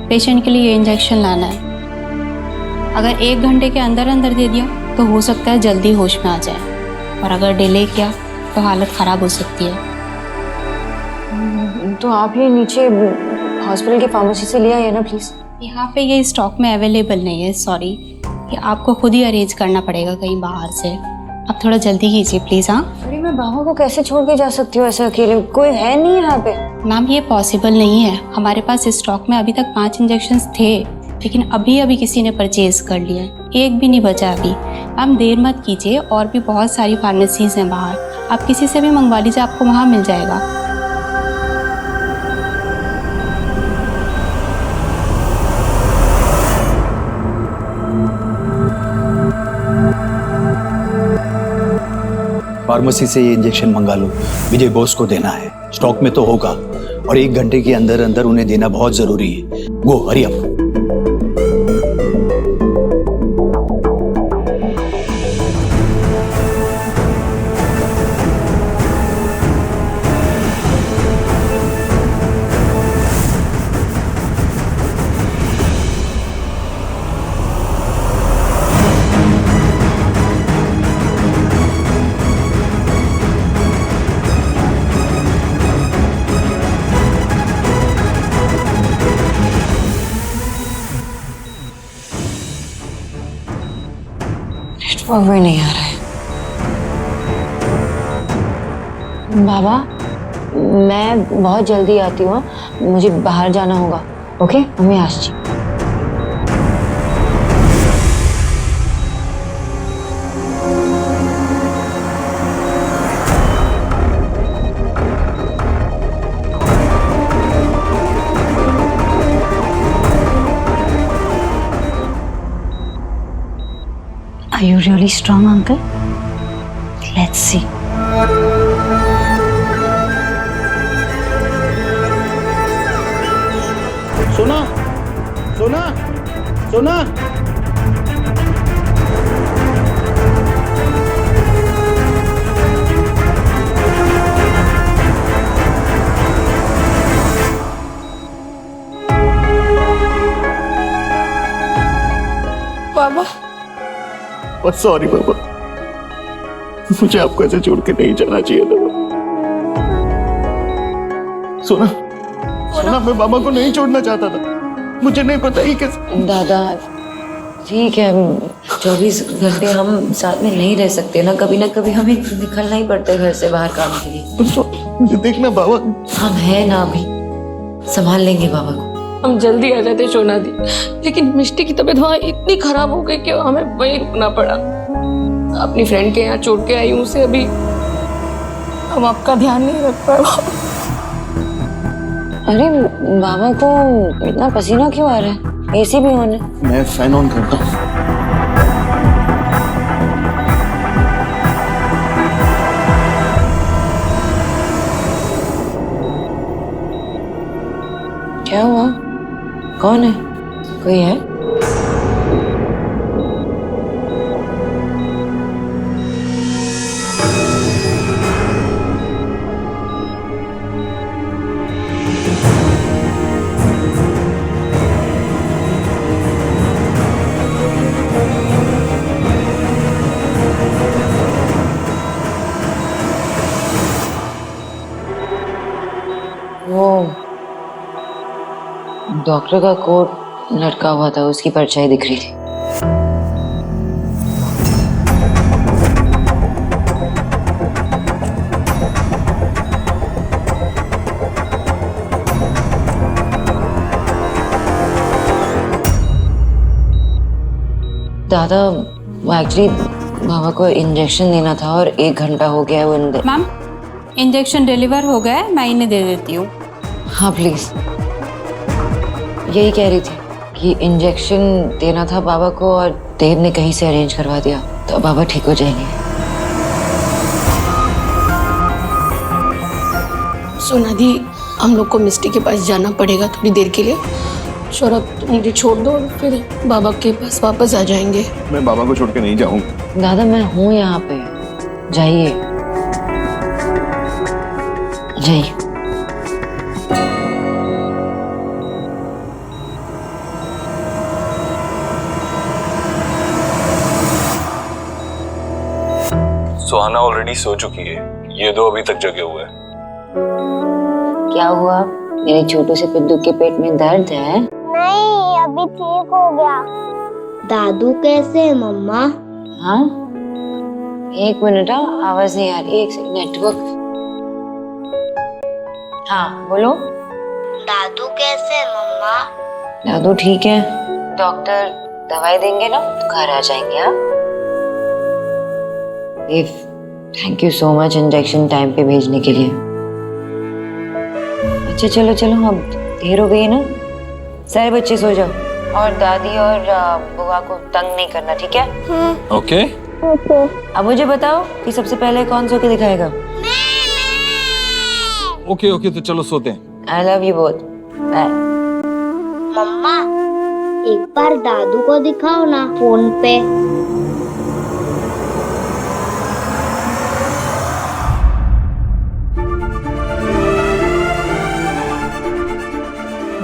Patient के लिए ये इंजेक्शन लाना है। अगर 1 घंटे के अंदर अंदर दे दिया तो हो सकता है जल्दी होश में आ जाए, और अगर डिले किया तो हालत ख़राब हो सकती है। तो आप ये नीचे हॉस्पिटल की फार्मेसी से ले आइए ना प्लीज़। यहाँ पे ये स्टॉक में अवेलेबल नहीं है, सॉरी। ये आपको खुद ही अरेंज करना पड़ेगा कहीं बाहर से। आप थोड़ा जल्दी कीजिए प्लीज़। हाँ अरे मैं बाबा को कैसे छोड़ के जा सकती हूँ ऐसे अकेले, कोई है नहीं यहाँ पे। मैम, ये पॉसिबल नहीं है। हमारे पास स्टॉक में अभी तक 5 इंजेक्शन्स थे, लेकिन अभी किसी ने परचेज कर लिया है, एक भी नहीं बचा अभी। मैम देर मत कीजिए, और भी बहुत सारी फार्मेसीज़ हैं बाहर, आप किसी से भी मंगवा लीजिए, आपको वहाँ मिल जाएगा। फार्मेसी से ये इंजेक्शन मंगा लो, विजय बॉस को देना है। स्टॉक में तो होगा, और 1 घंटे के अंदर अंदर उन्हें देना बहुत जरूरी है। गो हरी अप। नेटवर्क भी नहीं आ रहा है। बाबा मैं बहुत जल्दी आती हूँ, मुझे बाहर जाना होगा। ओके मम्मी आशी। Are you really strong, uncle? Let's see. सोना, सोना, सोना। बाबा सॉरी बाबा, मुझे आपको ऐसे छोड़ के नहीं जाना चाहिए था। सोना, सोना, मैं बाबा को नहीं छोड़ना चाहता था, मुझे नहीं पता ही कैसे। दादा ठीक है, 24 घंटे हम साथ में नहीं रह सकते ना कभी हमें निकलना ही पड़ता है घर से बाहर काम के लिए। मुझे देखना बाबा, हम है ना अभी, संभाल लेंगे बाबा को। हम जल्दी आ जाते सोना दी, लेकिन मिष्टी की तबीयत वहाँ इतनी खराब हो गई कि हमें वहीं रुकना पड़ा। अपनी फ्रेंड के यहाँ छोड़ के आई हूँ उसे अभी, हम आपका ध्यान नहीं रख पाए। अरे बाबा को इतना पसीना क्यों आ रहा है? एसी भी ऑन है। मैं फैन ऑन करता हूँ। क्या हुआ? कौन है? कोई है? वो डॉक्टर का कोट लटका हुआ था, उसकी परछाई दिख रही थी। दादा वो एक्चुअली बाबा को इंजेक्शन देना था और 1 घंटा हो गया है वो अंदर। मैम इंजेक्शन डिलीवर हो गया है, मैं इन्हें दे देती हूँ। हाँ प्लीज, यही कह रही थी कि इंजेक्शन देना था बाबा को और देव ने कहीं से अरेंज करवा दिया, तो बाबा ठीक हो जाएंगे। सोना दी, हम लोग को मिस्टी के पास जाना पड़ेगा थोड़ी देर के लिए। सौरभ तुम मुझे छोड़ दो और फिर बाबा के पास वापस आ जाएंगे। मैं बाबा को छोड़ के नहीं जाऊंगा। दादा मैं हूँ यहाँ पे, जाइए जाइए। सुहाना ऑलरेडी सो चुकी है, ये दो अभी तक जगे हुए हैं। क्या हुआ? मेरे छोटू से पिद्दू के पेट में दर्द है? नहीं, अभी ठीक हो गया। दादू कैसे है मम्मा? हाँ, एक मिनट, आवाज नहीं आ रही, एक सेकंड, नेटवर्क। हाँ बोलो। दादू कैसे है मम्मा? दादू ठीक है, डॉक्टर दवाई देंगे ना तो घर आ जाएंगे। आप Dev, thank you so much injection time पे भेजने के लिए। अच्छा चलो चलो, अब देर हो गई है ना, सारे बच्चे सो जाओ और दादी और बुआ को तंग नहीं करना, ठीक है? ओके। अब मुझे बताओ कि सबसे पहले कौन सो के दिखाएगा? ओके ओके, तो चलो सोते हैं। I love you both, bye. मम्मा, एक बार दादू को दिखाओ ना फोन पे।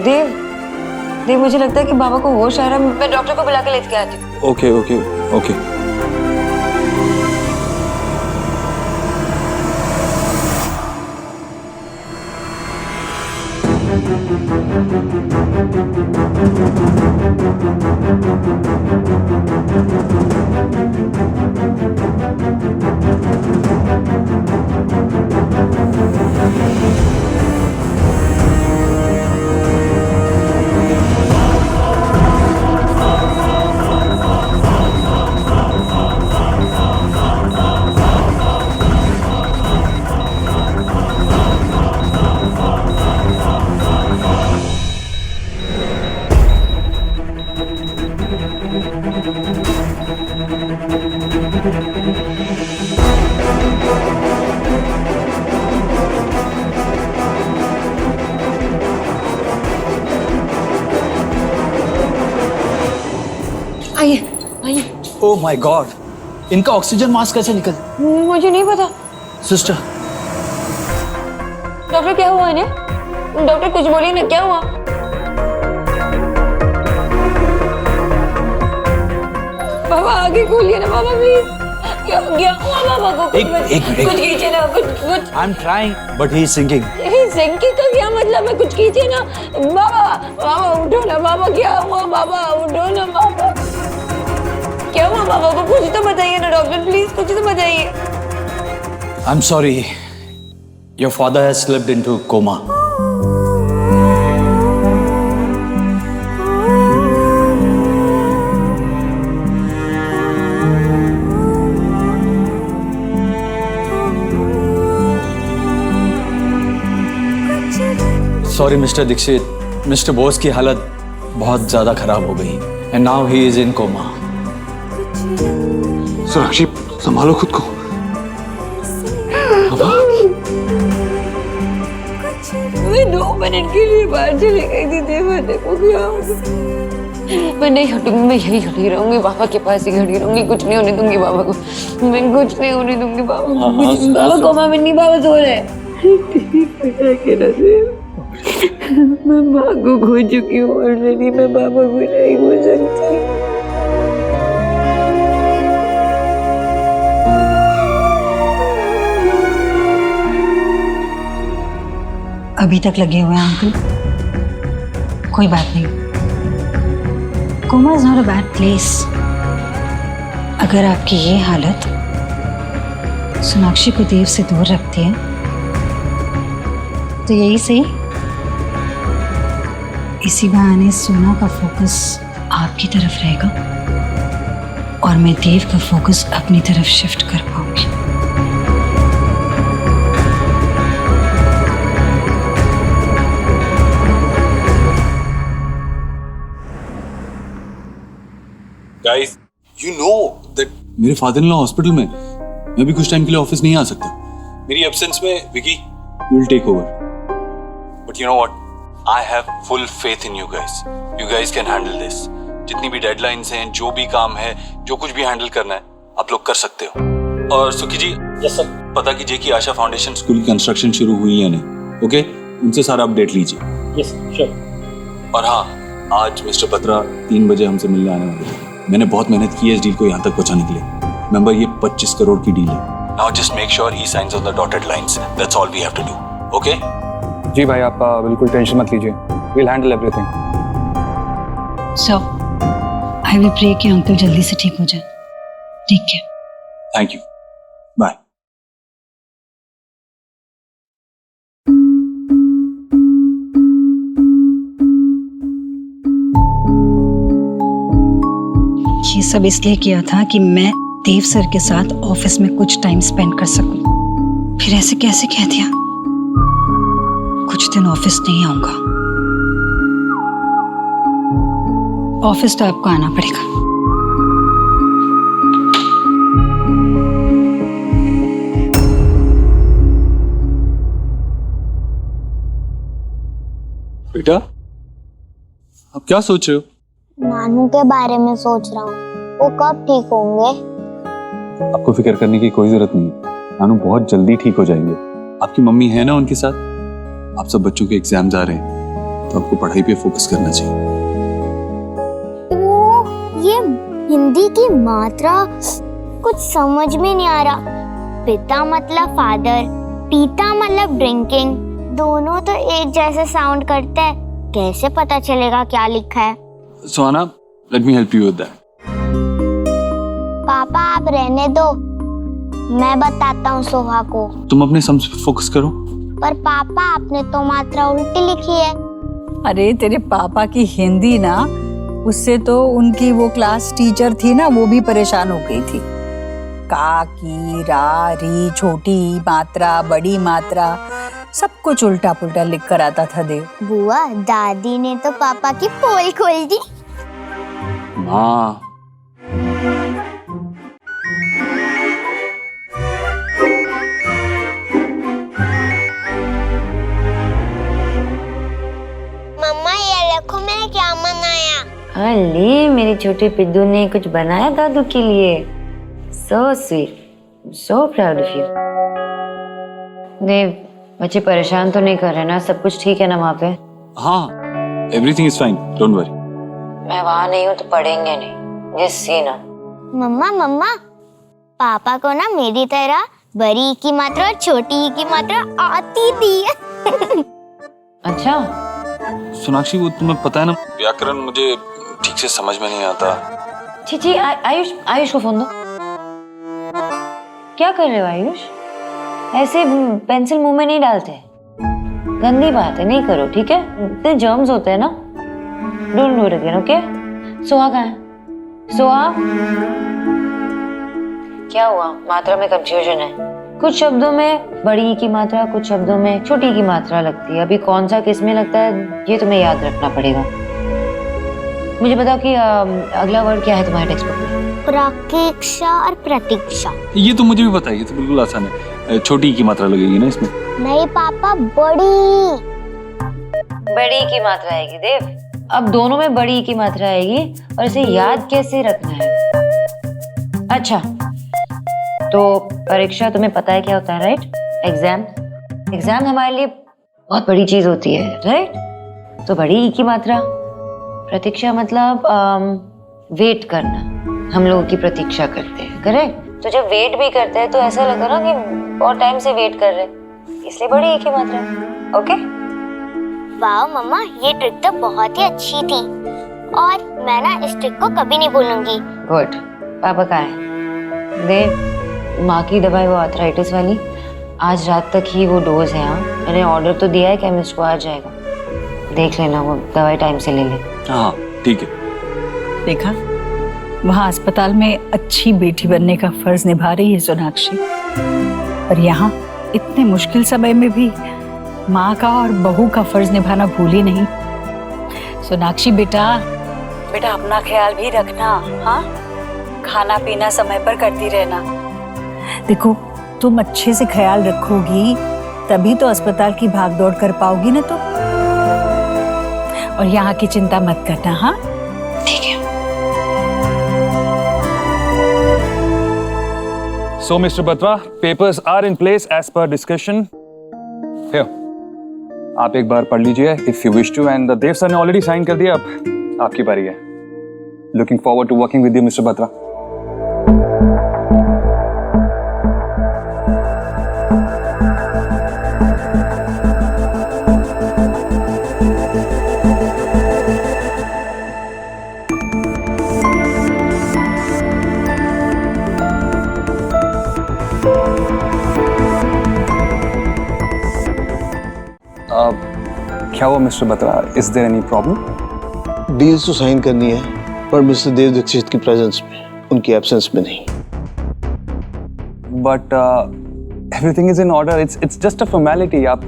देव, देव मुझे लगता है कि बाबा को होश आ रहा है, मैं डॉक्टर को बुला के लेके आती हूँ। Okay okay okay. आइए आइए। ओह माय गॉड, इनका ऑक्सीजन मास्क कैसे निकल? मुझे नहीं पता। सिस्टर, डॉक्टर क्या हुआ इन्हें? डॉक्टर कुछ बोलिए ना, क्या हुआ? बाबा आगे खोलिए ना बाबा प्लीज। क्या हुआ बाबा को? एक मिनट, कुछ कीजिए ना, कुछ। I am trying but he is sinking. सिंकी का क्या मतलब है? कुछ कीजिए ना बाबा। बाबा उठो ना बाबा, क्या हुआ बाबा? उठो ना बाबा, क्या हुआ बाबा को? कुछ तो बताइए ना डॉक्टर, प्लीज कुछ तो बताइए। I am sorry, your father has slipped into coma. Sorry mister Dikshit, mister Bose की हालत बहुत ज्यादा खराब हो गई and now he is in coma. Sakshi, संभालो खुद को। मैं 2 मिनट के लिए बाहर चली गई थी, देखो क्या होगा। मैं नहीं हटूंगी, मैं यही खड़ी रहूंगी, बाबा के पास ही खड़ी रहूंगी, कुछ नहीं होने दूंगी बाबा को, मैं कुछ नहीं होने दूंगी बाबा। बाबा कोमा में नहीं, बाबा सो रहे। मैं माँ को खो चुकी हूँ ऑलरेडी, मैं बाबा को नहीं खो सकती। अभी तक लगे हुए हैं अंकल, कोई बात नहीं। Coma is not a bad place. अगर आपकी ये हालत सोनाक्षी को देव से दूर रखती है तो यही सही, इसी बहाने सोना का फोकस आपकी तरफ रहेगा और मैं देव का फोकस अपनी तरफ शिफ्ट कर पाऊंगी। गाइस, यू नो दैट मेरे फादर इन लॉ हॉस्पिटल में, मैं भी कुछ टाइम के लिए ऑफिस नहीं आ सकता। मेरी एब्सेंस में Vicky will take over. But you know what, I have full faith in you guys. You guys can handle this. जितनी भी डेडलाइंस हैं, जो भी काम है, जो कुछ भी हैंडल करना है, आप लोग कर सकते हो। और सुखी जी, यस सर, पता कीजिए कि आशा फाउंडेशन स्कूल की कंस्ट्रक्शन शुरू हुई है नहीं। ओके, उनसे सारा अपडेट लीजिए। Yes sure. और हाँ, आज मिस्टर बत्रा 3 बजे हमसे मिलने आने वाले हैं। मैंने बहुत मेहनत की है इस डील को यहाँ तक पहुँचाने के लिए। रिमेंबर, ये 25 करोड़ की डील है। Now just make sure he signs on the dotted lines. That's all we have to do. Okay? जी भाई, आप बिल्कुल टेंशन मत लीजिए. We'll handle everything. So I will pray कि अंकल जल्दी से ठीक हो जाए. ठीक है. Thank you. Bye. ये सब इसलिए किया था कि मैं देव सर के साथ ऑफिस में कुछ टाइम स्पेंड कर सकूं. फिर ऐसे कैसे कह दिया? कुछ दिन ऑफिस नहीं आऊंगा. ऑफिस तो आपको आना पड़ेगा. बेटा, आप क्या सोच रहे हो? नानू के बारे में सोच रहा हूँ, वो कब ठीक होंगे? आपको फिक्र करने की कोई जरूरत नहीं. नानू बहुत जल्दी ठीक हो जाएंगे. आपकी मम्मी है ना उनके साथ. आप सब बच्चों के एग्जाम्स आ रहे हैं, तो आपको पढ़ाई पे फोकस करना चाहिए. ये हिंदी की मात्रा कुछ समझ में नहीं आ रहा. पिता मतलब फादर, पीता मतलब ड्रिंकिंग. दोनों तो एक जैसे साउंड करते हैं. कैसे पता चलेगा क्या लिखा है? सोना, let me help you with that. पापा आप रहने दो, मैं बताता हूँ सोहा को. तुम अपने सम्स पे फोकस करो. पर पापा आपने तो मात्रा उल्टी लिखी है. अरे तेरे पापा की हिंदी ना, उससे तो उनकी वो क्लास टीचर थी ना, वो भी परेशान हो गई थी. का, की, रा, री, छोटी मात्रा, बड़ी मात्रा, सब कुछ उल्टा पुल्टा लिख कर आता था देव. बुआ, दादी ने तो पापा की पोल खोल दी. माँ, मम्मा ये देखो मैंने क्या बनाया. अरे मेरी छोटी पिद्दू ने कुछ बनाया दादू के लिए. So sweet, so proud of you. Dev, बच्चे परेशान तो नहीं कर रहे ना? सब कुछ ठीक है ना वहाँ पे? हाँ, everything is fine. Don't worry. मैं वहाँ नहीं हूँ तो पढ़ेंगे नहीं. Just see ना. मम्मा पापा को ना मेरी तरह बड़ी की मात्रा और छोटी की मात्रा आती थी. अच्छा, सोनाक्षी, वो तुम्हें पता है ना, व्याकरण मुझे ठीक से समझ में नहीं आता. छी आयुष को फोन दो. क्या कर रहे हो आयुष? ऐसे पेंसिल मुंह में नहीं डालते. गंदी बात है, नहीं करो. ठीक है, इतने जर्म्स होते हैं ना. Don't do it again. Okay? Soha कहाँ है? सोहा, क्या हुआ? मात्रा में कंफ्यूजन है. कुछ शब्दों में बड़ी की मात्रा, कुछ शब्दों में छोटी की मात्रा लगती है. अभी कौन सा किस में लगता है ये तुम्हें याद रखना पड़ेगा. मुझे बताओ कि अगला वर्ड क्या है तुम्हारे टेक्स्ट बुक में? प्रतीक्षा और प्रतीक्षा. ये तो मुझे भी पता है, ये तो बिल्कुल आसान है. छोटी की मात्रा लगेगी ना इसमें? नहीं पापा, बड़ी की मात्रा आएगी देव. अब दोनों में बड़ी की मात्रा आएगी और इसे याद कैसे रखना है? अच्छा, तो परीक्षा तुम्हें पता है क्या होता है, राइट? एग्जाम हमारे लिए बहुत बड़ी चीज होती है, राइट? तो बड़ी की मात्रा. प्रतीक्षा मतलब वेट करना. हम लोगों की प्रतीक्षा करते हैं, करेक्ट? तो जब वेट भी करते हैं तो ऐसा लगता है ना कि बहुत टाइम से वेट कर रहे हैं, इसलिए बड़ी एक ही मात्रा है. ओके? वाह मम्मा, ये ट्रिक तो बहुत ही अच्छी थी और मैं ना इस ट्रिक को कभी नहीं भूलूंगी. गुड. पापा कहाँ है? देव, माँ की दवाई वो आर्थराइटिस वाली, आज रात तक ही वो डोज है. हाँ, मैंने ऑर्डर तो दिया है, केमिस्ट को आ जाएगा. देख लेना, वो दवाई टाइम से ले ले. हाँ ठीक है. देखा, वहाँ अस्पताल में अच्छी बेटी बनने का फर्ज निभा रही है सोनाक्षी, और यहाँ इतने मुश्किल समय में भी माँ का और बहू का फर्ज निभाना भूली नहीं. सोनाक्षी बेटा अपना ख्याल भी रखना. हाँ, खाना पीना समय पर करती रहना. देखो, तुम अच्छे से ख्याल रखोगी तभी तो अस्पताल की भागदौड़ कर पाओगी ना तुम. और यहाँ की चिंता मत करना. हाँ ठीक है. So, Mr. Batra, papers are in place as per discussion. Here, आप एक बार पढ़ लीजिए if you wish to, and Dev sir ने already sign कर दिया. अब आपकी बारी है. Looking forward to working with you, Mr. Batra. क्या हुआ mister Batra? Is there any problem? Deals तो साइन करनी है, पर मिस्टर देव दीक्षित की प्रेजेंस में, उनकी एब्सेंस में नहीं। But everything is in order, it's just a formality. आप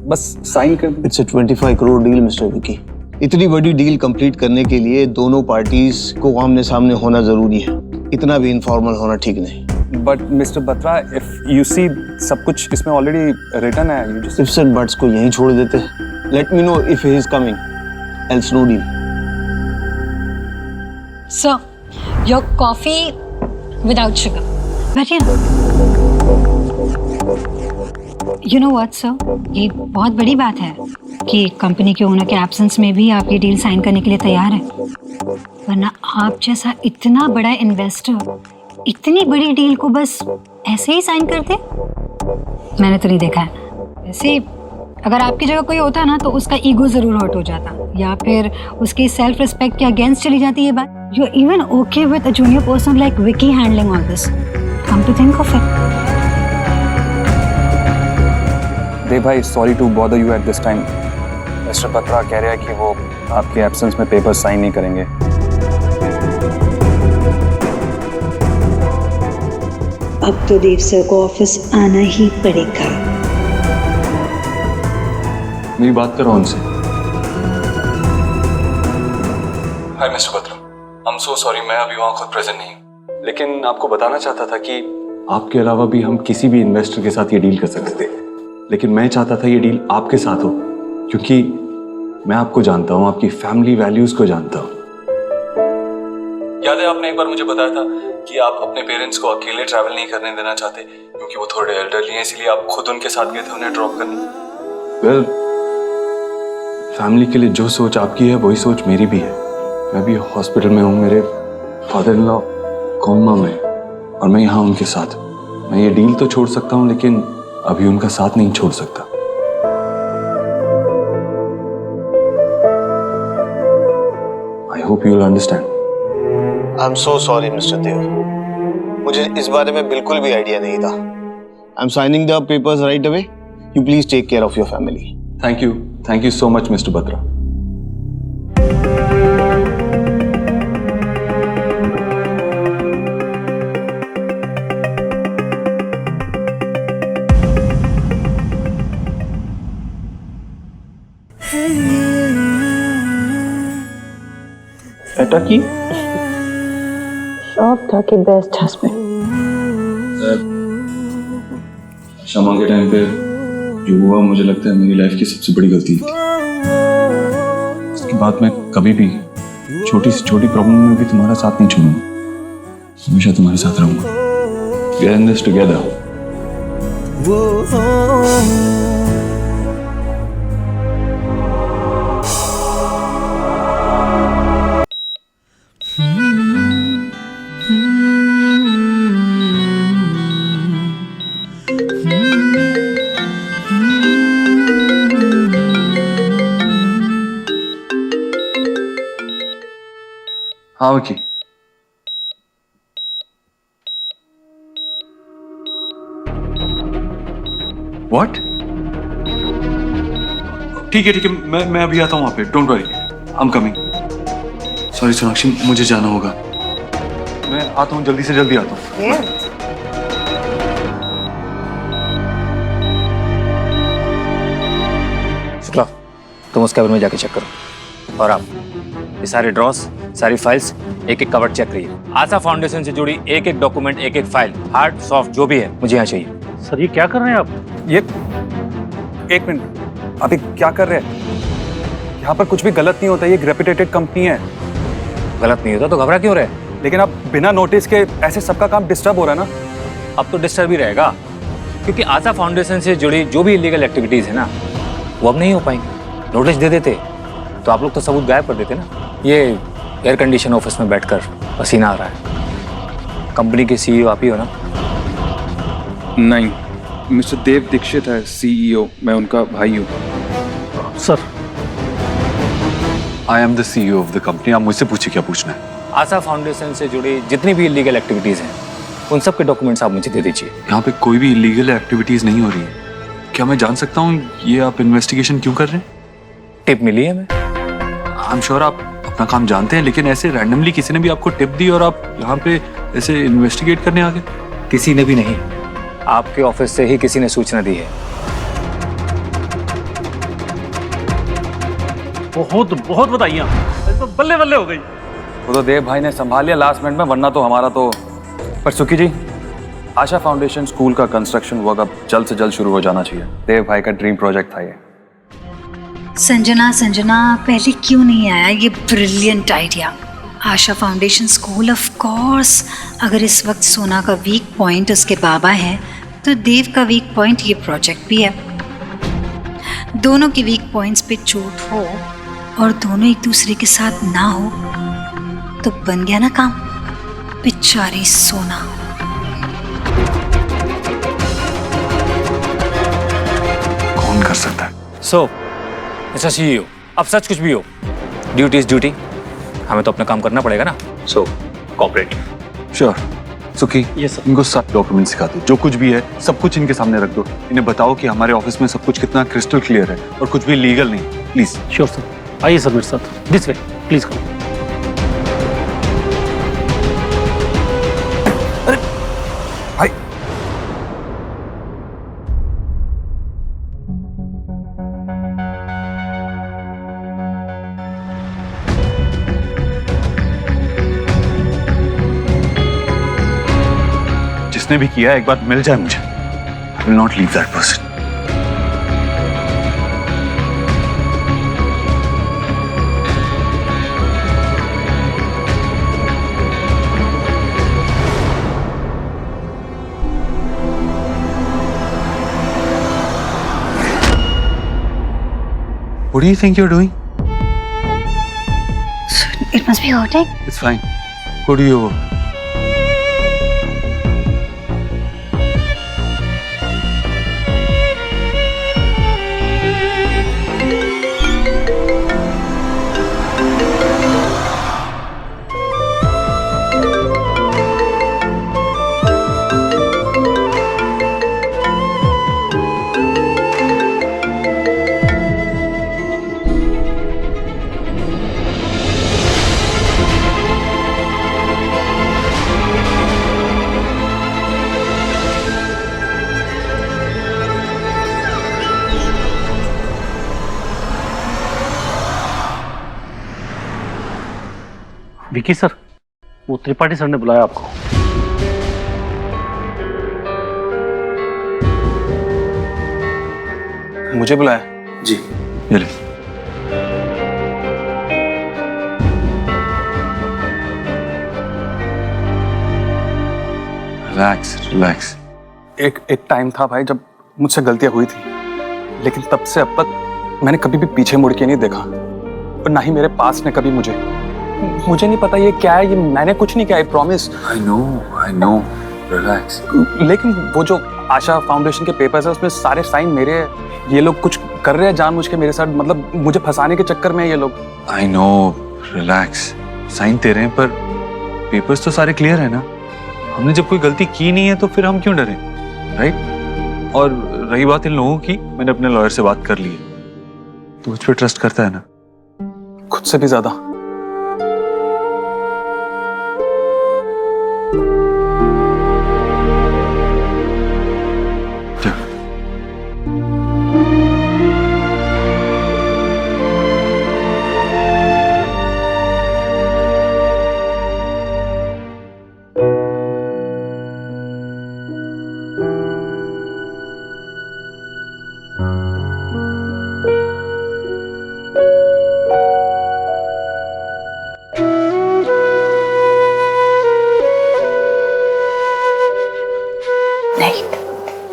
बस साइन कर दें। It's a 25 crore deal mister Vicky. इतनी बड़ी डील कंप्लीट करने के लिए दोनों पार्टीज को आमने सामने होना जरूरी है, इतना भी इनफॉर्मल होना ठीक नहीं। But mister Batra, if you see सब कुछ इसमें ऑलरेडी रिटन है। You just ifs and buts को यहीं छोड़ देते। Let me know if he is coming, else no deal. Sir, your coffee without sugar. बैठिए ना। यू नो व्हाट सर, ये बहुत बड़ी बात है कि कंपनी के ओनर के एब्सेंस में भी आप ये डील साइन करने के लिए तैयार हैं। वरना आप जैसा इतना बड़ा इन्वेस्टर इतनी बड़ी डील को बस ऐसे ही साइन करते? मैंने तो नहीं देखा है। वैसे अगर आपकी जगह कोई होता ना तो उसका ईगो जरूर हर्ट हो जाता, या फिर उसकी सेल्फ रिस्पेक्ट के अगेंस्ट चली जाती ये बात। You are even okay with a junior person like Vicky handling all this. Come to think of it. Dev भाई, sorry to bother you at this time. Mister Batra कह रहे हैं कि वो आपके एब्सेंस में पेपर साइन नहीं करेंगे। अब तो देव सर को ऑफिस आना ही पड़ेगा। मेरी बात करो उनसे। हाय mister Batra, I am so sorry, मैं अभी वहां खुद प्रेजेंट नहीं हूं। लेकिन आपको बताना चाहता था कि आपके अलावा भी हम किसी भी इन्वेस्टर के साथ ये डील कर सकते थे, लेकिन मैं चाहता था ये डील आपके साथ हो, क्योंकि मैं आपको जानता हूं, आपकी फैमिली वैल्यूज को जानता हूं। याद है आपने एक बार मुझे बताया था कि आप अपने पेरेंट्स को अकेले ट्रैवल नहीं करने देना चाहते क्योंकि वो थोड़े एल्डरली हैं, इसलिए आप खुद उनके साथ गए थे उन्हें ड्रॉप करने। वेल, फैमिली के लिए जो सोच आपकी है वही सोच मेरी भी है। मैं भी हॉस्पिटल में हूँ, मेरे फादर इन लॉ कोमा में, और मैं यहाँ उनके साथ। मैं ये डील तो छोड़ सकता हूँ, लेकिन अभी उनका साथ नहीं छोड़ सकता। I hope you will understand. I am so sorry mister Dev, मुझे इस बारे में बिल्कुल भी आइडिया नहीं था। I am signing the papers right away. You please take care of your family. Thank you so much mister Batra. बेटा की शौक था कि बेस्ट हस्बैंड। शमा के टाइम पे जो हुआ, मुझे लगता है मेरी लाइफ की सबसे बड़ी गलती थी। उसके बाद मैं कभी भी छोटी से छोटी प्रॉब्लम में भी तुम्हारा साथ नहीं छोड़ूंगा, हमेशा तुम्हारे साथ रहूंगा। We are in this together. हाँ विकी, व्हाट? ठीक है मैं अभी आता हूँ वहां पे। Don't worry, I am coming. Sorry Sonakshi, मुझे जाना होगा। मैं आता हूँ, जल्दी से जल्दी आता हूँ। शुक्ला, तुम उस कैबिन में जाके चेक करो, और आप ये सारे ड्रॉस, सारी फाइल्स, एक एक कवर चेक करिए। आशा फाउंडेशन से जुड़ी एक एक डॉक्यूमेंट, एक एक फाइल, हार्ड सॉफ्ट जो भी है, मुझे यहाँ चाहिए। सर ये क्या कर रहे हैं आप? ये एक मिनट, अभी क्या कर रहे हैं? यहाँ पर कुछ भी गलत नहीं होता, ये एक रेपुटेटेड कंपनी है। गलत नहीं होता तो घबरा क्यों रहे? लेकिन अब बिना नोटिस के ऐसे सबका काम डिस्टर्ब हो रहा है ना। अब तो डिस्टर्ब ही रहेगा, क्योंकि आशा फाउंडेशन से जुड़ी जो भी इलीगल एक्टिविटीज है ना, वो अब नहीं हो पाएंगी। नोटिस दे देते तो आप लोग तो सबूत गायब कर देते ना। ये एयर कंडीशन ऑफिस में बैठकर पसीना आ रहा है। कंपनी के सीईओ आप ही हो ना? नहीं, मिस्टर देव दीक्षित है, CEO, मैं उनका भाई हूँ। Sir, I am the CEO of the company. आप मुझसे पूछिए क्या पूछना है। आशा फाउंडेशन से जुड़ी जितनी भी इलीगल एक्टिविटीज़ हैं उन सब के डॉक्यूमेंट्स आप मुझे दे दीजिए। यहाँ पे कोई भी इलीगल एक्टिविटीज नहीं हो रही है। क्या मैं जान सकता हूँ ये आप इन्वेस्टिगेशन क्यों कर रहे हैं? टिप मिली है हमें। आई एम श्योर आप अपना काम जानते हैं, लेकिन ऐसे रैंडमली किसी ने भी आपको टिप दी और आप यहाँ पे ऐसे इन्वेस्टिगेट करने आ गए? किसी ने भी नहीं, आपके ऑफिस से ही किसी ने सूचना दी है। बहुत बहुत बधाइयाँ, तो बल्ले बल्ले हो गई। वो तो देव भाई ने संभाल लिया लास्ट मिनट में, वरना तो हमारा तो। पर सुखी जी, आशा फाउंडेशन स्कूल का कंस्ट्रक्शन वर्क अब जल्द से जल्द शुरू हो जाना चाहिए। देव भाई का ड्रीम प्रोजेक्ट था ये। संजना पहले क्यों नहीं आया ये brilliant idea. Asha foundation school, of course. अगर इस वक्त सोना का वीक पॉइंट उसके बाबा है तो देव का वीक पॉइंट ये प्रोजेक्ट भी है। दोनों के वीक पॉइंट्स पे चोट हो और दोनों एक दूसरे के साथ ना हो तो बन गया ना काम। बेचारी सोना। कौन कर सकता है? सो मिस्टर CEO, अब सच कुछ भी हो, ड्यूटी इज ड्यूटी। हमें तो अपना काम करना पड़ेगा ना। सो कोऑपरेट। श्योर। सुखी, इनको सब डॉक्यूमेंट सिखा दो, जो कुछ भी है सब कुछ इनके सामने रख दो। इन्हें बताओ कि हमारे ऑफिस में सब कुछ कितना क्रिस्टल क्लियर है और कुछ भी लीगल नहीं। प्लीज। श्योर सर, आइए सर मेरे साथ, दिस वे प्लीज करो। भाई जिसने भी किया एक बात मिल जाए मुझे। I will not leave that person. What do you think you're doing? It must be hurting. It's fine. Go do your work. Vicky sir, वो त्रिपाठी सर ने बुलाया आपको। मुझे बुलाया? जी, ये ले। Relax relax. एक टाइम था भाई जब मुझसे गलतियां हुई थी, लेकिन तब से अब तक मैंने कभी भी पीछे मुड़ के नहीं देखा और ना ही मेरे पास ने कभी मुझे नहीं पता ये क्या है। ये मैंने कुछ नहीं किया, I promise. I know, relax. लेकिन वो जो आशा फाउंडेशन के पेपर्स है उसमें सारे साइन मेरे हैं। ये लोग कुछ कर रहे हैं जानबूझ के मेरे साथ, मतलब मुझे फंसाने के चक्कर में ये लोग। I know, relax. साइन तेरे हैं पर पेपर्स तो सारे क्लियर है ना। हमने जब कोई गलती की नहीं है तो फिर हम क्यों डरे, राइट? और रही बात इन लोगों की, मैंने अपने लॉयर से बात कर ली है, तो मुझ पर ट्रस्ट करता है ना? खुद से भी ज्यादा।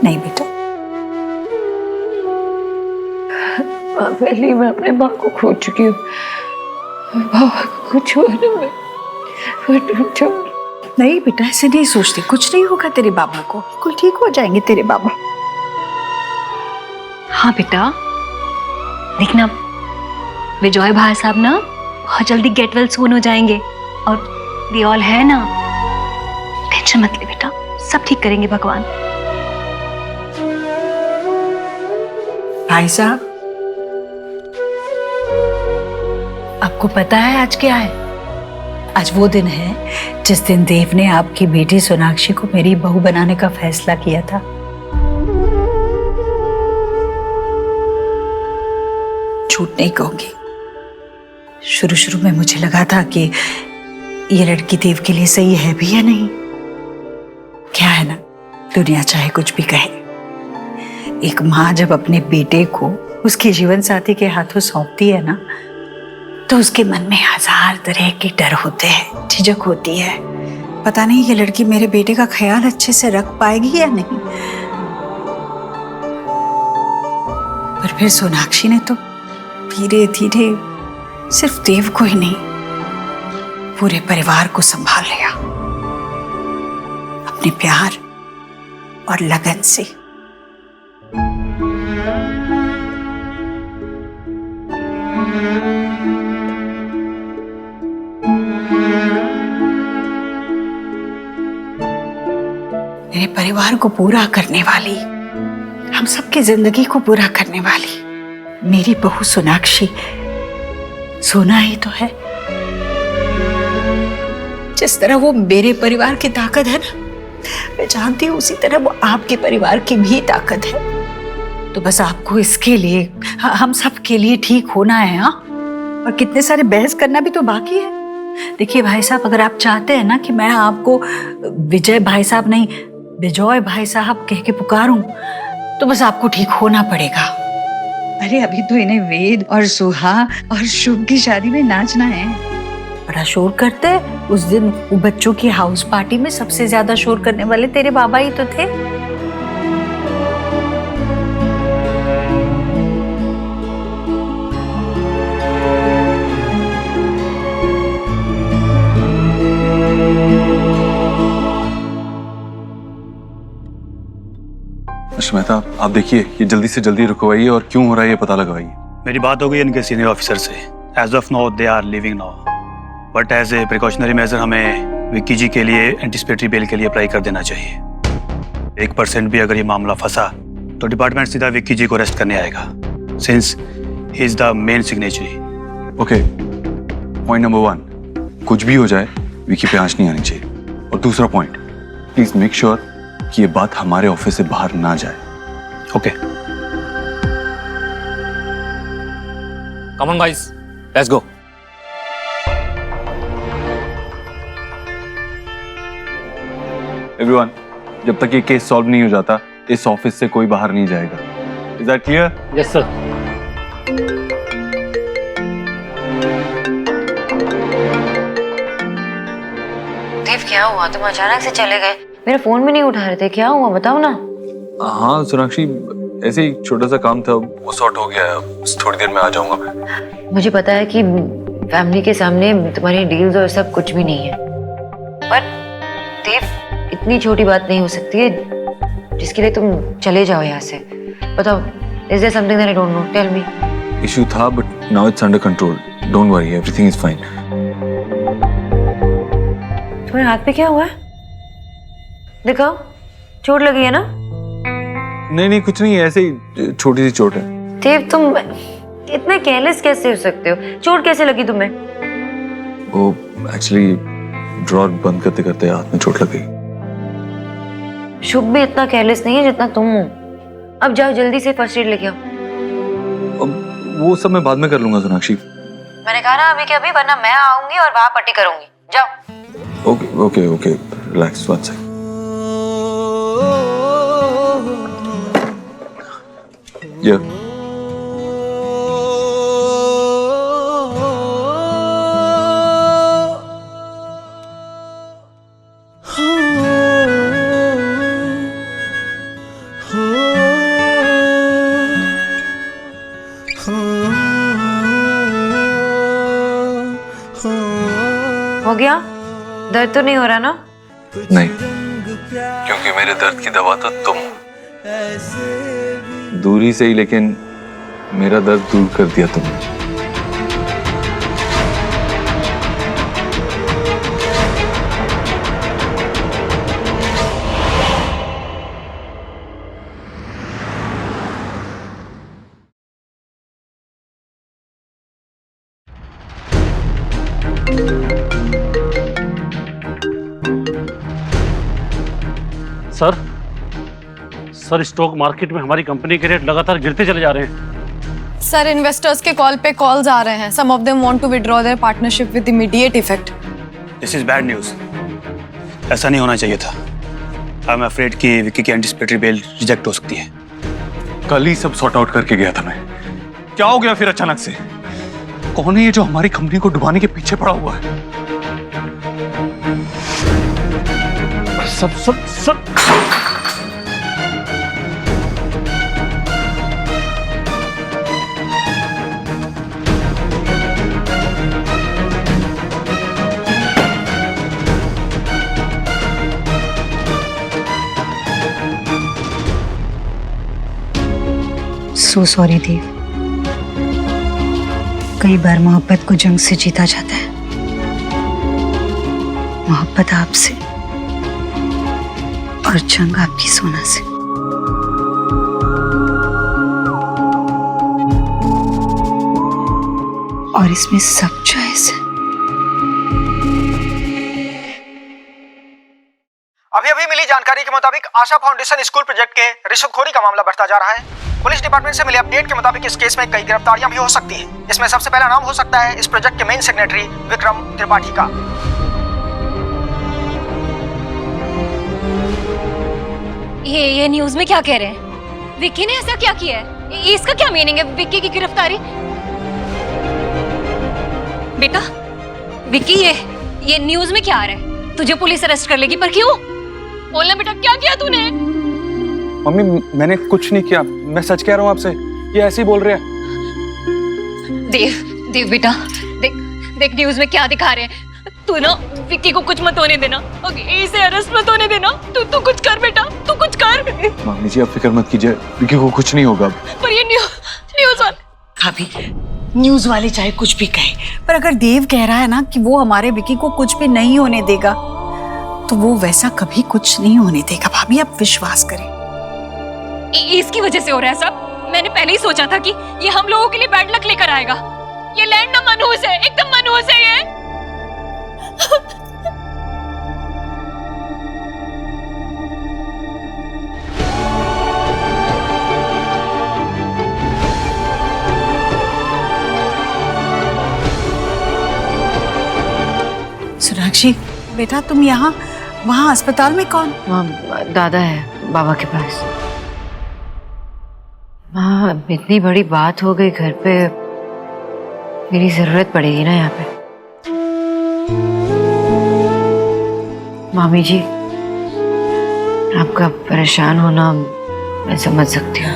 नहीं बेटा, पहले मैं अपने माँ को खो चुकी हूँ। बाबा को कुछ हुआ ना, मैं टूट जाऊंगी। नहीं बेटा, ऐसे नहीं सोचते, कुछ नहीं होगा तेरे बाबा को, बिल्कुल ठीक हो जाएंगे तेरे बाबा। हाँ बेटा, देखना विजय भाई साहब ना बहुत जल्दी गेट वेल सून हो जाएंगे और वी ऑल है ना, टेंशन मत ले बेटा, सब ठीक करेंगे भगवान। भाई साहब, आपको पता है आज क्या है? आज वो दिन है जिस दिन देव ने आपकी बेटी सोनाक्षी को मेरी बहू बनाने का फैसला किया था। झूठ नहीं कहूंगी, शुरू शुरू में मुझे लगा था कि ये लड़की देव के लिए सही है भी या नहीं। क्या है ना, दुनिया चाहे कुछ भी कहे, एक माँ जब अपने बेटे को उसके जीवन साथी के हाथों सौंपती है ना, तो उसके मन में हजार तरह के डर होते हैं, झिझक होती है। पता नहीं ये लड़की मेरे बेटे का ख्याल अच्छे से रख पाएगी या नहीं। पर फिर सोनाक्षी ने तो धीरे धीरे सिर्फ देव को ही नहीं, पूरे परिवार को संभाल लिया अपने प्यार और लगन से। मेरे परिवार को पूरा करने वाली, हम सबकी जिंदगी को पूरा करने वाली मेरी बहू सोनाक्षी सोना ही तो है। जिस तरह वो मेरे परिवार की ताकत है ना, मैं जानती हूँ उसी तरह वो आपके परिवार की भी ताकत है। तो बस आपको इसके लिए, हम सब के लिए ठीक होना है। हाँ, और कितने सारे बहस करना भी तो बाकी है। देखिए भाई साहब, अगर आप चाहते हैं ना कि मैं आपको विजय भाई साहब नहीं, विजय भाई साहब कह के पुकारूं, तो बस आपको ठीक होना पड़ेगा। अरे अभी तो इन्हें वेद और सुहा और शुभ की शादी में नाचना है। बड़ा शोर करते, उस दिन वो बच्चों की हाउस पार्टी में सबसे ज्यादा शोर करने वाले तेरे बाबा ही तो थे। मेहता, आप देखिए, ये जल्दी से जल्दी रुकवाइए और क्यों हो रहा है ये पता लगाइए। मेरी बात हो गई इनके सीनियर ऑफिसर से। As of now they are living now, but as a precautionary measure हमें विक्की जी के लिए एंटिसिपेटरी बेल के लिए अप्लाई कर देना चाहिए। 1% भी अगर ये मामला फंसा तो डिपार्टमेंट सीधा विक्की जी को अरेस्ट करने आएगा, since he is the main signatory. Okay, point number 1, कुछ भी हो जाए विक्की पे आंच नहीं आनी चाहिए। और दूसरा पॉइंट, प्लीज मेक श्योर कि ये बात हमारे ऑफिस से बाहर ना जाए। Okay, come on guys, let's go. Everyone, जब तक ये केस सॉल्व नहीं हो जाता, इस ऑफिस से कोई बाहर नहीं जाएगा। Is that clear? Yes sir. Dev, क्या हुआ? तुम अचानक से चले गए, मेरा फोन भी नहीं उठा रहे थे, क्या हुआ बताओ ना। हाँ सोनाक्षी, ऐसे ही छोटा सा काम था, वो सॉर्ट हो गया है। बस थोड़ी देर में आ जाऊंगा मैं। मुझे पता है कि फैमिली के सामने तुम्हारी डील्स और सब कुछ भी नहीं है, पर देव, इतनी छोटी बात नहीं हो सकती है जिसके लिए तुम चले जाओ यहाँ से। बताओ, is there something that I don't know? Tell me. Issue था, but now it's under control. Don't worry, everything is fine. तुम्हारे हाथ पे क्या हुआ है? दिखाओ, चोट लगी है ना? नहीं, कुछ नहीं, ऐसे ही छोटी सी चोट है। देव, तुम इतने केयरलेस कैसे हो सकते हो? चोट कैसे लगी तुम्हें? वो एक्चुअली ड्रॉर बंद करते करते हाथ में चोट लग गई। शुभ भी इतना केयरलेस नहीं है जितना तुम हो। अब जाओ जल्दी से फर्स्ट एड लेके आओ। अब वो सब मैं बाद में कर लूंगा सोनाक्षी। मैंने कहा ना अभी के अभी, वरना मैं आऊंगी और वहां पट्टी करूंगी। जाओ। Okay, relax, one second. Yeah. हो गया? दर्द तो नहीं हो रहा ना? नहीं, क्योंकि मेरे दर्द की दवा तो तुम हो। दूरी से ही, लेकिन मेरा दर्द दूर कर दिया तुमने। सर स्टॉक मार्केट में हमारी कंपनी के रेट लगातार गिरते चले जा रहे हैं। सर इन्वेस्टर्स के कॉल पे कॉल्स आ रहे हैं। Some of them want to withdraw their partnership with immediate effect. This is bad news. ऐसा नहीं होना चाहिए था। आई एम अफ्रेड कि विक्की की एंटिसिपेटरी बेल रिजेक्ट हो सकती है। कल ही सब सॉर्ट आउट करके गया था मैं। क्या हो गया फिर अचानक से? कौन है ये जो हमारी कंपनी को डुबाने के पीछे पड़ा हुआ है? सब सो सॉरी देव। कई बार मोहब्बत को जंग से जीता जाता है, मोहब्बत आपसे और जंग आपकी सोना से। और इसमें सब जायज है। अभी अभी मिली जानकारी के मुताबिक आशा फाउंडेशन स्कूल प्रोजेक्ट के रिश्वतखोरी का मामला बढ़ता जा रहा है। पुलिस डिपार्टमेंट से मिले अपडेट के मुताबिक इस केस में कई गिरफ्तारियां भी हो सकती हैं। इसमें सबसे पहला नाम हो सकता है इस प्रोजेक्ट के मेन सेक्रेटरी विक्रम त्रिपाठी का। ये न्यूज़ में क्या कह रहे हैं? विक्की ने ऐसा क्या किया है? इसका क्या मीनिंग है? विक्की की गिरफ्तारी? बेटा विक्की, ये न्यूज़ में क्या आ रहा है? तुझे पुलिस अरेस्ट कर लेगी, पर क्यों? बोलना बेटा, क्या किया तूने? मम्मी मैंने कुछ नहीं किया, मैं सच कह रहा हूँ आपसे। ये ऐसे ही बोल रहे हैं। देव बेटा, देख न्यूज़ में क्या दिखा रहे हैं। तू ना विक्की को कुछ मत होने देना, इसे अरेस्ट मत होने देना। तू कुछ कर बेटा, तू कुछ कर। मम्मी जी आप फिक्र मत कीजिए, विक्की को कुछ नहीं होगा। पर ये न्यूज़ भाभी, न्यूज वाले चाहे कुछ भी कहे, पर अगर देव कह रहा है ना कि वो हमारे विक्की को कुछ भी नहीं होने देगा, तो वो वैसा कभी कुछ नहीं होने देगा। भाभी आप विश्वास करें। इसकी वजह से हो रहा है सब। मैंने पहले ही सोचा था कि ये हम लोगों के लिए बैड लक लेकर आएगा। ये लैंड ना मनहूस है, एकदम मनहूस है ये। सोनाक्षी बेटा, तुम यहाँ वहाँ अस्पताल में कौन? दादा है बाबा के पास। माँ इतनी बड़ी बात हो गई घर पे, मेरी जरूरत पड़ेगी ना यहाँ पे। मामी जी आपका परेशान होना मैं समझ सकती हूँ।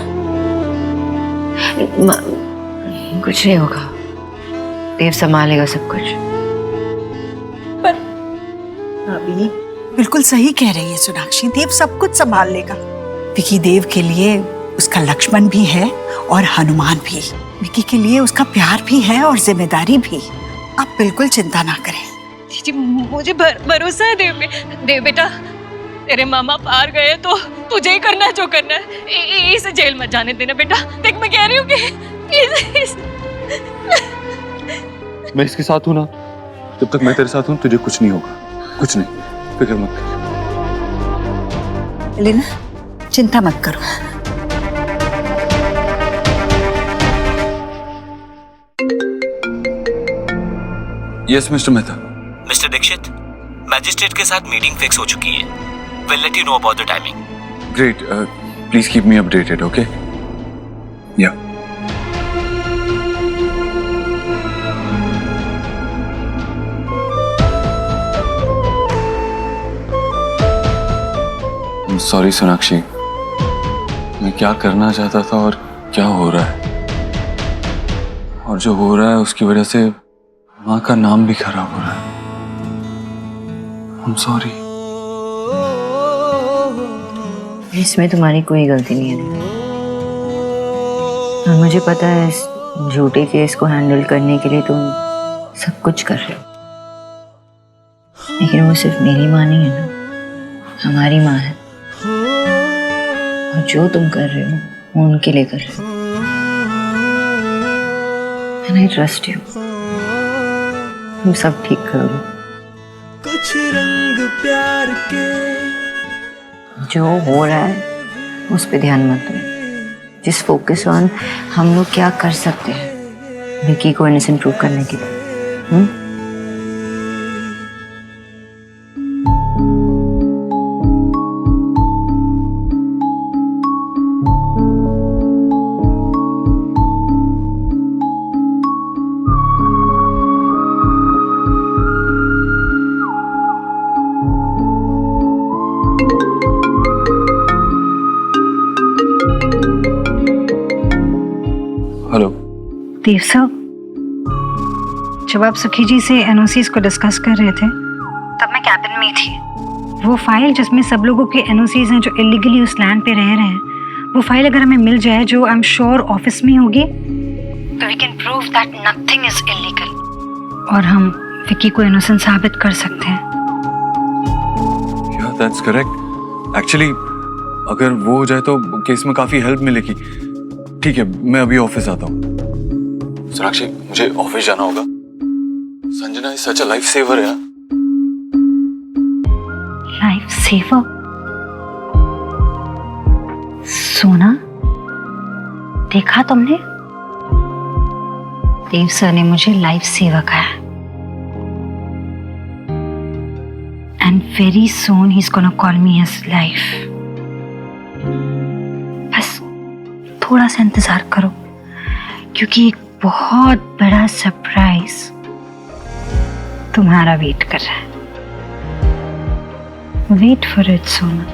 कुछ नहीं होगा, देव संभालेगा सब कुछ। पर भाभी बिल्कुल सही कह रही है सोनाक्षी, देव सब कुछ संभाल लेगा। विक्की देव के लिए उसका लक्ष्मण भी है और हनुमान भी। विक्की के लिए उसका प्यार भी है और जिम्मेदारी भी। आप बिल्कुल चिंता ना करें। जी मुझे भरोसा है देव में। देव बेटा, तेरे मामा पार गए तो तुझे ही करना है जो करना है। इसे जेल मत जाने देना बेटा। देख मैं कह रही हूँ कि मैं इसके साथ हूँ ना, जब तक मैं तेरे साथ हूँ तुझे कुछ नहीं होगा। कुछ नहीं, फिक्र मत कर। लेना, चिंता मत करो। Yes mister Mehta. Mister Dixit, magistrate के साथ मीटिंग फिक्स हो चुकी है। Will let you know about the timing. Great, please keep me updated, okay? या सॉरी सोनाक्षी, मैं क्या करना चाहता था और क्या हो रहा है, और जो हो रहा है उसकी वजह से माँ का नाम भी खराब हो रहा है। I'm sorry। इसमें तुम्हारी कोई गलती नहीं है। और मुझे पता है इस झूठे केस को हैंडल करने के लिए तुम सब कुछ कर रहे हो, लेकिन वो सिर्फ मेरी माँ नहीं है ना, हमारी माँ है। और जो तुम कर रहे हो वो उनके लिए कर रहे हो। And I trust you. तुम सब ठीक करोगे। कुछ रंग प्यार के जो हो रहा है उस पे ध्यान मत दो। जिस फोकस ऑन हम लोग क्या कर सकते हैं विकी को इनोसेंट प्रूव करने के लिए। हेलो देव सर, जब आप सुखी जी से एनओसीज को डिस्कस कर रहे थे तब मैं कैबिन में ही थी। वो फाइल जिसमें सब लोगों के एनओसीज हैं जो इलीगली उस लैंड पे रह रहे हैं, वो फाइल अगर हमें मिल जाए जो आई एम श्योर ऑफिस में होगी, तो we can prove that nothing is illegal और हम विकी को इनोसेंट साबित कर सकते हैं। Yeah, that's correct. Actually, अगर वो हो जाए तो केस में काफी हेल्प मिलेगी। ठीक है, मैं अभी ऑफिस आता हूँ। सोनाक्षी, मुझे ऑफिस जाना होगा। Sanjana is such a life saver है। Life saver? सोना, देखा तुमने? देव सर ने मुझे लाइफ सेवर कहा। And very soon he is gonna call me his life. बस थोड़ा सा इंतजार करो, क्योंकि एक बहुत बड़ा सरप्राइज तुम्हारा वेट कर रहा है। वेट फॉर इट सोना।